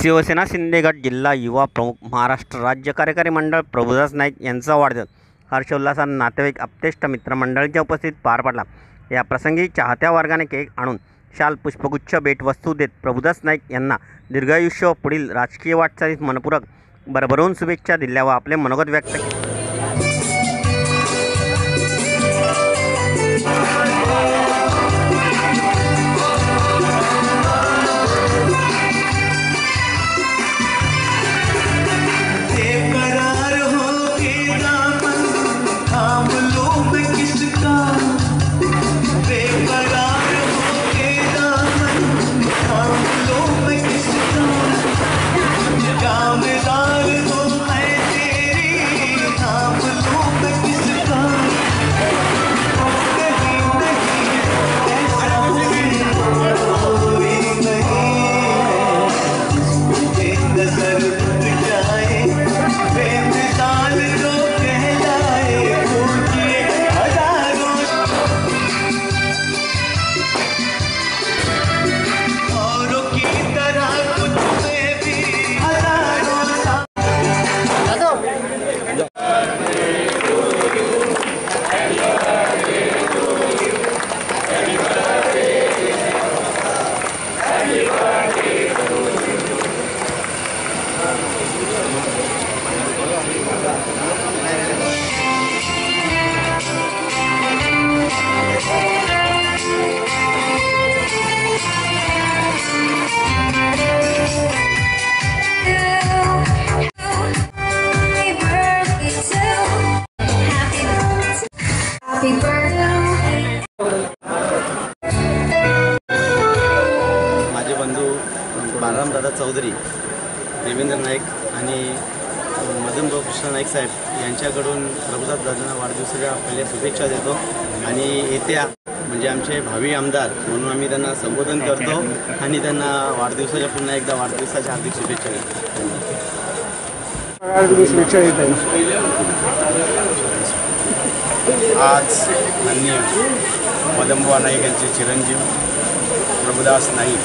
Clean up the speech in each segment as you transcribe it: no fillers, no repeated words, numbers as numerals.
शिवसेना शिंदे गट जिल्हा युवा प्रमुख महाराष्ट्र राज्य कार्यकारी मंडळ प्रभुदास नाईक यांचा वाढदिवस हर्षोल्लासात नातेवाईक आप्तेष्ट मित्रमंडळींच्या उपस्थितीत पार पडला। या प्रसंगी चाहत्या वर्गाने केक आणून शाल पुष्पगुच्छ भेटवस्तू देत प्रभुदास नाईक यांना दीर्घायुष्य व पुढील राजकीय वाटचालीस मनपूर्वक भरभरून शुभेच्छा दिल्या व आपले मनोगत व्यक्त केले। माझे बंधू बाळरामदादा चौधरी, देवेंद्र नाईक आणि मदनभाऊ कृष्ण नाईक साहेब यांच्याकडून प्रभुदास दादांना वाढदिवसाच्या पहिल्या शुभेच्छा देतो आणि येत्या म्हणजे आमचे भावी आमदार म्हणून आम्ही त्यांना संबोधन करतो आणि त्यांना वाढदिवसाच्या पुन्हा एकदा वाढदिवसाच्या हार्दिक शुभेच्छा देतो। आज माननीय मदनभाऊ नाईक यांचे चिरंजीव प्रभुदास नाईक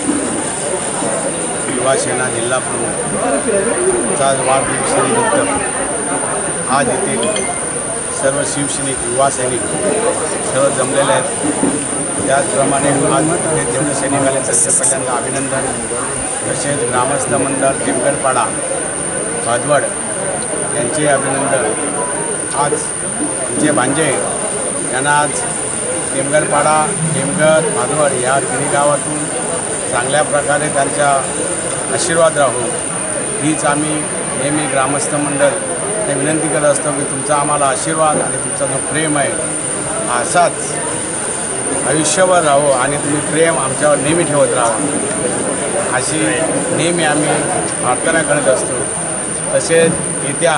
युवा सेना जिल्हा प्रमुखचा वाढदिवसानिमित्त आज येथे सर्व शिवसैनिक युवा सैनिक सर्व जमलेले आहेत। त्याचप्रमाणे आज इथे जेवढे सैनिक आले त्यांच्या सगळ्यांना अभिनंदन। तसेच ग्रामस्थ मंडळ टेमगडपाडा भादवड यांचे अभिनंदन। आज जे भांजे यांना आज टेमगडपाडा टेमगड भादवड या तिन्ही गावातून चांगल्या प्रकारे त्यांचा आशीर्वाद राहू हीच आम्ही नेहमी ग्रामस्थ मंडळ हे विनंती करत असतो की तुमचा आम्हाला आशीर्वाद आणि तुमचा जो प्रेम आहे असाच आयुष्यभर राहो आणि तुम्ही प्रेम आमच्यावर नेहमी ठेवत राहा अशी नेहमी आम्ही प्रार्थना करत असतो। तसेच येत्या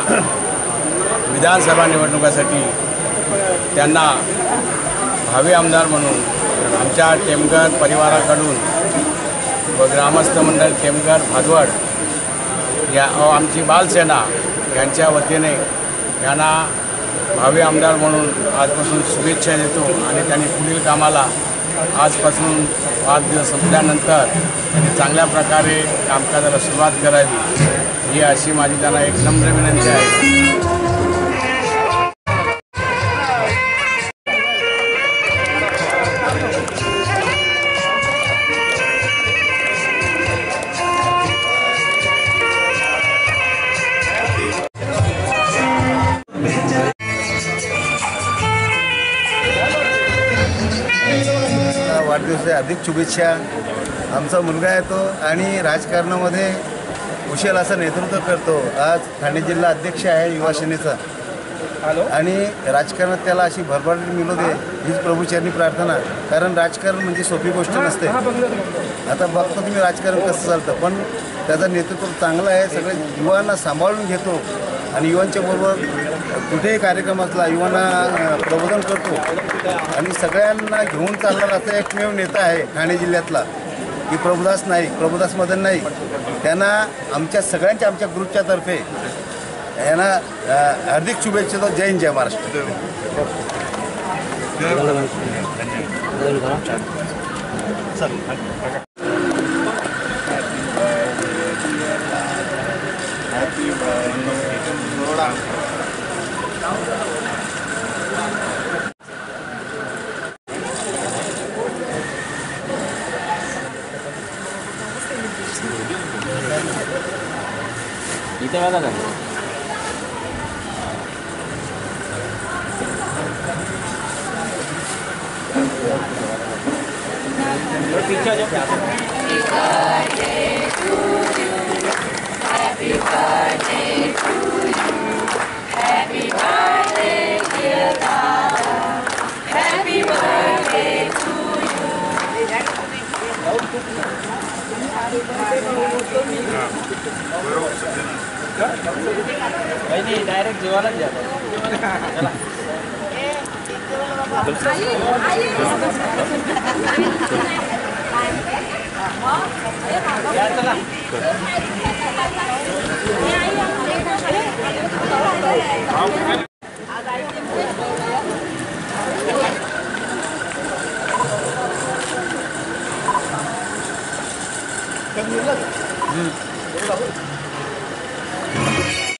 विधानसभा निवडणुकासाठी त्यांना भावी आमदार म्हणून आमच्या टेमगड परिवाराकडून व ग्रामस्थ मंडळ टेमगड भादवड या आमची बालसेना यांच्या वतीने यांना भावी आमदार म्हणून आजपासून शुभेच्छा देतो आणि त्यांनी पुढील कामाला आजपासून वाढदिवस संपल्यानंतर त्यांनी चांगल्या प्रकारे कामकाजाला सुरुवात करावी ही अशी माझी त्यांना एक नम्र विनंती आहे। वाढदिवसाच्या हार्दिक शुभेच्छा। आमचा मुलगा आहे तो आणि राजकारणामध्ये कुशल असं नेतृत्व करतो। आज ठाणे जिल्हा अध्यक्ष आहे युवा सेनेचा आणि राजकारणात त्याला अशी भरभराट मिळू दे हीच प्रभूचरणी प्रार्थना। कारण राजकारण म्हणजे सोपी गोष्ट नसते। आता बघतो तुम्ही राजकारण कसं चालतं, पण त्याचं नेतृत्व चांगलं आहे। सगळे युवांना सांभाळून घेतो आणि युवांच्या बरोबर कुठेही कार्यक्रम असला युवांना प्रबोधन करतो आणि सगळ्यांना घेऊन चालणारा असा एकमेव नेता आहे ठाणे जिल्ह्यातला की प्रभुदास नाईक, प्रभुदास मदन नाईक। त्यांना आमच्या सगळ्यांच्या आमच्या ग्रुपच्या तर्फे यांना हार्दिक शुभेच्छा देतो। जय हिंद, जय महाराष्ट्र। इथे बघा ना. नाही डायरेक्ट जेवायलाच द्या. चला